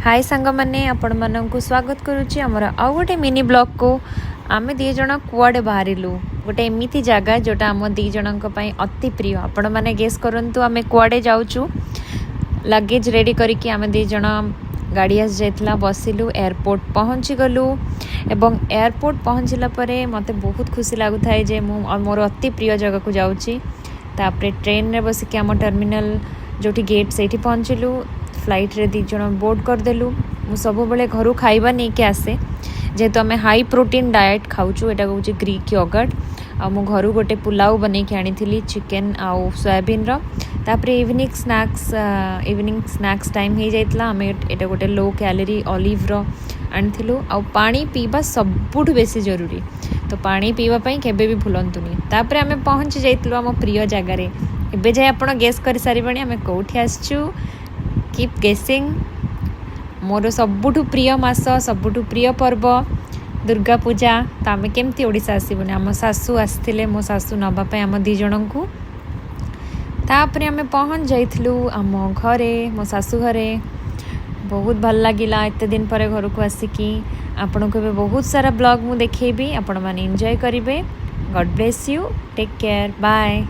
हाय सांग मैंने आपण मानक स्वागत करुच्ची आमर आउ गोटे मिनी ब्लॉग को आमे दी जण कुआडे बाहरिलु गोटे एमिति जगह जोटा आम दी जनक पई अति प्रिय आपण माने गेस करंतु आमे कुआडे जाउचु लगेज रेडी करिकि आमे दी जण गाड़ी आस जाइतला बसिलु एयरपोर्ट पहुँची गलु एवं एयरपोर्ट पहुँचला परे मते बहुत खुशी लागुथाय जे मु मोर अति प्रिय जगह को जाउची। तापरे ट्रेन रे बसिकि आम टर्मिनल जोटी गेट सेठी पहुँचलु फ्लाइट रे दी जण बोर्ड करदेलु। मु सब बेले घर खाइबा नहीं के आसे जेहेतु आम हाई प्रोटीन डाएट खाऊचु एटा कहूँ ग्रीक योगर्ट आ मु घर गोटे पुलाव बनै के आनी चिकेन आउ सोयाबीन रो। तापरे इवनिंग स्नैक्स टाइम हो जाइतला आम एटा गोटे लो कैलोरी ऑलिव रो आनिथिलु। आ पानी पीबा सबुठु बेसी जरूरी तो पानी पीवा पई केबे भी भूलंतुनी। तापरे आम पहुँची जाइतलु आम प्रिय जगार एबे जाय आपण गेस कर सारिबणी आम कोठी आसचु। कीप गेसिंग। मोर सबुठु प्रिय मास सबुठु प्रिय पर्व दुर्गा पूजा तो आम केमती ओडिशा आसबुनि आम सासू आसथिले मो सासू नबापाई आम दी जन को। तापरे आम पहुँच जाइथलु आम घरे मो सासू घरे बहुत भल लगिला एते दिन पर घर को आसिकी। आपन को बहुत सारा ब्लॉग मु देखेबी आपण माने एंजॉय करिवे। God bless you take care bye.